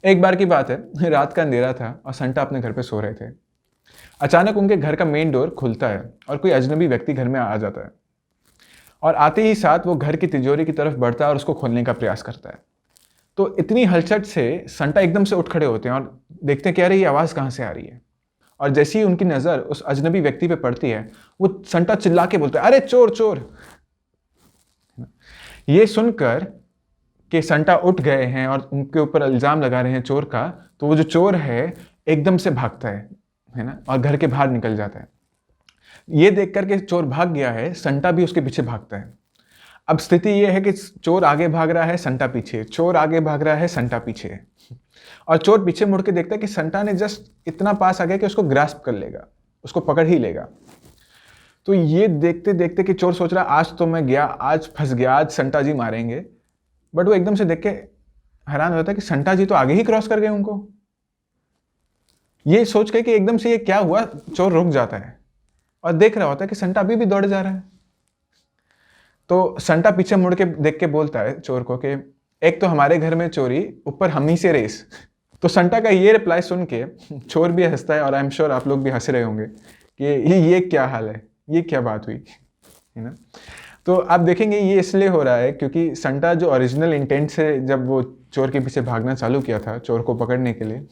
एक बार की बात है, रात का अंधेरा था और संटा अपने घर पे सो रहे थे। अचानक उनके घर का मेन डोर खुलता है और कोई अजनबी व्यक्ति घर में आ जाता है और आते ही साथ वो घर की तिजोरी की तरफ बढ़ता है और उसको खोलने का प्रयास करता है। तो इतनी हलचल से संटा एकदम से उठ खड़े होते हैं और देखते हैं कि अरे ये आवाज़ कहाँ से आ रही है। और जैसे ही उनकी नज़र उस अजनबी व्यक्ति पे पड़ती है, वो संटा चिल्ला के बोलता है, अरे चोर चोर। ये सुनकर कि संटा उठ गए हैं और उनके ऊपर इल्ज़ाम लगा रहे हैं चोर का, तो वो जो चोर है एकदम से भागता है ना, और घर के बाहर निकल जाता है। ये देख कर के चोर भाग गया है, संटा भी उसके पीछे भागता है। अब स्थिति ये है कि चोर आगे भाग रहा है, संटा पीछे, चोर आगे भाग रहा है, संटा पीछे है। और चोर पीछे मुड़ के देखता है कि संटा ने जस्ट इतना पास आ गया कि उसको ग्रास्प कर लेगा, उसको पकड़ ही लेगा। तो ये देखते देखते कि चोर सोच रहा आज तो मैं गया, आज फंस गया, आज संटा जी मारेंगे। बट वो एकदम से देख के हैरान होता है कि संटा जी तो आगे ही क्रॉस कर गए उनको। ये सोच के कि एकदम से ये क्या हुआ, चोर रुक जाता है और देख रहा होता है कि संटा अभी भी दौड़ जा रहा है। तो संटा पीछे मुड़ के देख के बोलता है चोर को कि एक तो हमारे घर में चोरी, ऊपर हम ही से रेस। तो संटा का ये रिप्लाई सुन के चोर भी हंसता है और आई एम श्योर आप लोग भी हंस रहे होंगे कि ये क्या हाल है, ये क्या बात हुई, है ना। तो आप देखेंगे ये इसलिए हो रहा है क्योंकि संटा जो ओरिजिनल इंटेंट से जब वो चोर के पीछे भागना चालू किया था चोर को पकड़ने के लिए,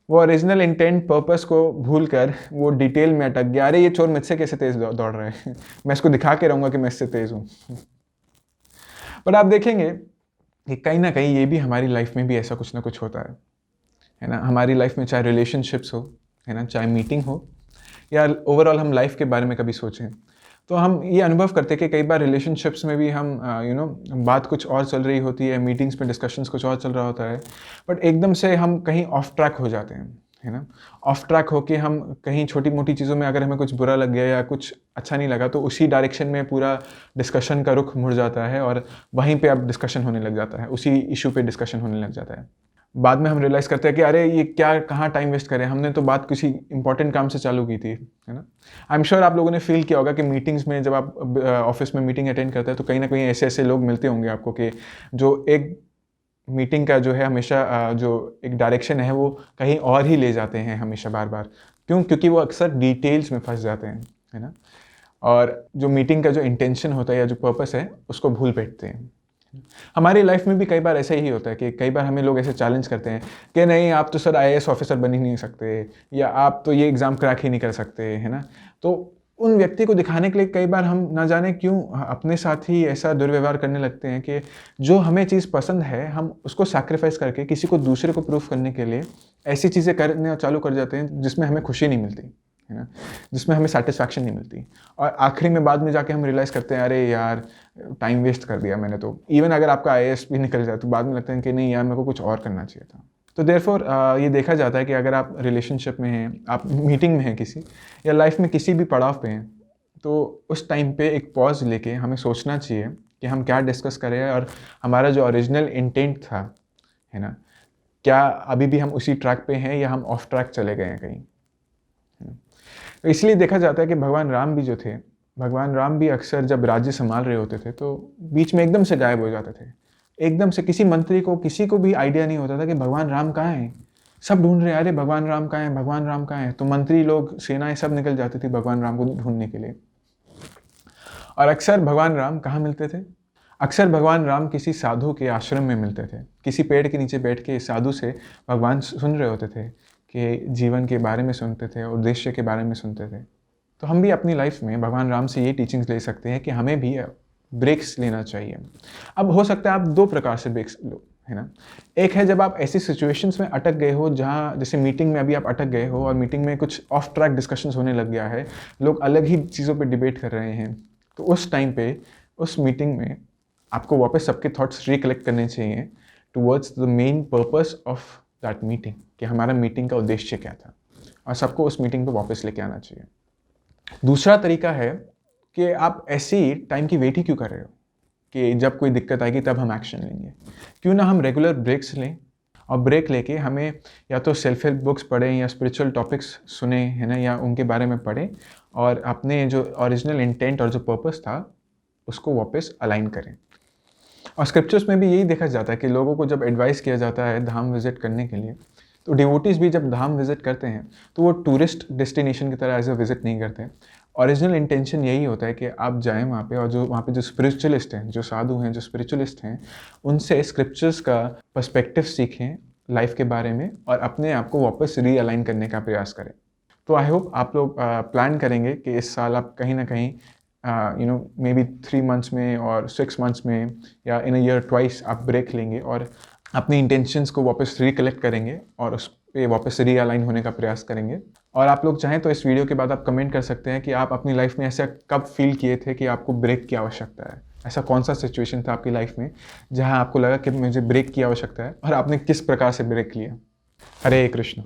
वो ओरिजिनल इंटेंट पर्पस को भूलकर वो डिटेल में अटक गया। अरे ये चोर मुझसे कैसे तेज दौड़ रहा है, मैं इसको दिखा के रहूँगा कि मैं इससे तेज हूँ। पर आप देखेंगे कि कहीं ना कहीं ये भी हमारी लाइफ में भी ऐसा कुछ ना कुछ होता है ना। हमारी लाइफ में चाहे रिलेशनशिप्स हो, है ना, चाहे मीटिंग हो, या ओवरऑल हम लाइफ के बारे में कभी सोचें, तो हम ये अनुभव करते हैं कि कई बार रिलेशनशिप्स में भी हम बात कुछ और चल रही होती है, मीटिंग्स में डिस्कशंस कुछ और चल रहा होता है, बट एकदम से हम कहीं ऑफ ट्रैक हो जाते हैं, है ना। ऑफ ट्रैक होके हम कहीं छोटी मोटी चीज़ों में अगर हमें कुछ बुरा लग गया या कुछ अच्छा नहीं लगा तो उसी डायरेक्शन में पूरा डिस्कशन का रुख मुड़ जाता है और वहीं पे अब डिस्कशन होने लग जाता है, उसी इशू पे डिस्कशन होने लग जाता है। बाद में हम रियलाइज़ करते हैं कि अरे ये क्या, कहाँ टाइम वेस्ट करें, हमने तो बात किसी इंपॉर्टेंट काम से चालू की थी, है ना। आई एम श्योर आप लोगों ने फील किया होगा कि मीटिंग्स में जब आप ऑफिस में मीटिंग अटेंड करते हैं तो कहीं ना कहीं ऐसे ऐसे लोग मिलते होंगे आपको कि जो एक मीटिंग का जो है हमेशा जो एक डायरेक्शन है वो कहीं और ही ले जाते हैं हमेशा बार बार। क्यों? क्योंकि वो अक्सर डिटेल्स में फंस जाते हैं, है ना, और जो मीटिंग का जो इंटेंशन होता है या जो पर्पस है उसको भूल बैठते हैं। हमारी लाइफ में भी कई बार ऐसा ही होता है कि कई बार हमें लोग ऐसे चैलेंज करते हैं कि नहीं आप तो सर आईएएस ऑफिसर बन ही नहीं सकते, या आप तो ये एग्ज़ाम क्रैक ही नहीं कर सकते, है ना। तो उन व्यक्ति को दिखाने के लिए कई बार हम ना जाने क्यों अपने साथ ही ऐसा दुर्व्यवहार करने लगते हैं कि जो हमें चीज़ पसंद है हम उसको सैक्रिफाइस करके किसी को दूसरे को प्रूफ करने के लिए ऐसी चीज़ें करने चालू कर जाते हैं जिसमें हमें खुशी नहीं मिलती, है ना, जिसमें हमें सेटिस्फैक्शन नहीं मिलती। और आखिरी में बाद में जाके हम रियलाइज़ करते हैं अरे यार टाइम वेस्ट कर दिया मैंने। तो इवन अगर आपका आईएएस भी निकल जाए तो बाद में लगता है कि नहीं यार मेरे को कुछ और करना चाहिए था। तो देयरफॉर ये देखा जाता है कि अगर आप रिलेशनशिप में हैं, आप मीटिंग में हैं किसी, या लाइफ में किसी भी पड़ाव पे हैं, तो उस टाइम पे एक पॉज लेके हमें सोचना चाहिए कि हम क्या डिस्कस करें और हमारा जो ओरिजिनल इंटेंट था, है ना, क्या अभी भी हम उसी ट्रैक पे हैं या हम ऑफ ट्रैक चले गए हैं कहीं। तो इसलिए देखा जाता है कि भगवान राम भी जो थे, भगवान राम भी अक्सर जब राज्य संभाल रहे होते थे तो बीच में एकदम से गायब हो जाते थे। एकदम से किसी मंत्री को, किसी को भी आइडिया नहीं होता था कि भगवान राम कहाँ हैं। सब ढूंढ रहे हैं, अरे भगवान राम कहाँ हैं, भगवान राम कहाँ हैं। तो मंत्री लोग, सेनाएं सब निकल जाती थी भगवान राम को ढूंढने के लिए। और अक्सर भगवान राम कहाँ मिलते थे? अक्सर भगवान राम किसी साधु के आश्रम में मिलते थे। किसी पेड़ के नीचे बैठ के साधु से भगवान सुन रहे होते थे कि जीवन के बारे में सुनते थे, उद्देश्य के बारे में सुनते थे। तो हम भी अपनी लाइफ में भगवान राम से ये टीचिंग्स ले सकते हैं कि हमें भी ब्रेक्स लेना चाहिए। अब हो सकता है आप दो प्रकार से ब्रेक्स लो, है ना। एक है जब आप ऐसी सिचुएशंस में अटक गए हो जहाँ जैसे मीटिंग में अभी आप अटक गए हो और मीटिंग में कुछ ऑफ ट्रैक डिस्कशंस होने लग गया है, लोग अलग ही चीज़ों पे डिबेट कर रहे हैं। तो उस टाइम पे उस मीटिंग में आपको वापस सबके थॉट्स रिकलेक्ट करने चाहिए towards the main purpose of that meeting, कि हमारा मीटिंग का उद्देश्य क्या था, और सबको उस मीटिंग पे वापस लेके आना चाहिए। दूसरा तरीका है कि आप ऐसी टाइम की वेट ही क्यों कर रहे हो कि जब कोई दिक्कत आएगी तब हम एक्शन लेंगे। क्यों ना हम रेगुलर ब्रेक्स लें और ब्रेक लेके हमें या तो सेल्फ हेल्प बुक्स पढ़ें या स्पिरिचुअल टॉपिक्स सुने, है ना, या उनके बारे में पढ़ें और अपने जो ओरिजिनल इंटेंट और जो पर्पस था उसको वापस अलाइन करें। और स्क्रिप्चर्स में भी यही देखा जाता है कि लोगों को जब एडवाइस किया जाता है धाम विजिट करने के लिए, तो डिवोटीज़ भी जब धाम विजिट करते हैं तो वो टूरिस्ट डेस्टिनेशन की तरह एज अ विजिट नहीं करते हैं। ओरिजिनल इंटेंशन यही होता है कि आप जाएं वहाँ पे, और जो वहाँ पे जो स्पिरिचुअलिस्ट हैं, जो साधु हैं, जो स्पिरिचुअलिस्ट हैं, उनसे स्क्रिप्चर्स का पर्सपेक्टिव सीखें लाइफ के बारे में और अपने आप को वापस रीअलाइन करने का प्रयास करें। तो आई होप आप लोग प्लान करेंगे कि इस साल आप कहीं ना कहीं मे बी 3 months में और 6 months में या इन अ ईयर ट्वाइस आप ब्रेक लेंगे और अपनी इंटेंशंस को वापस रिकलेक्ट करेंगे और उस पे वापस रीअलाइन होने का प्रयास करेंगे। और आप लोग चाहें तो इस वीडियो के बाद आप कमेंट कर सकते हैं कि आप अपनी लाइफ में ऐसा कब फील किए थे कि आपको ब्रेक की आवश्यकता है। ऐसा कौन सा सिचुएशन था आपकी लाइफ में जहां आपको लगा कि मुझे ब्रेक की आवश्यकता है, और आपने किस प्रकार से ब्रेक लिया। हरे कृष्ण।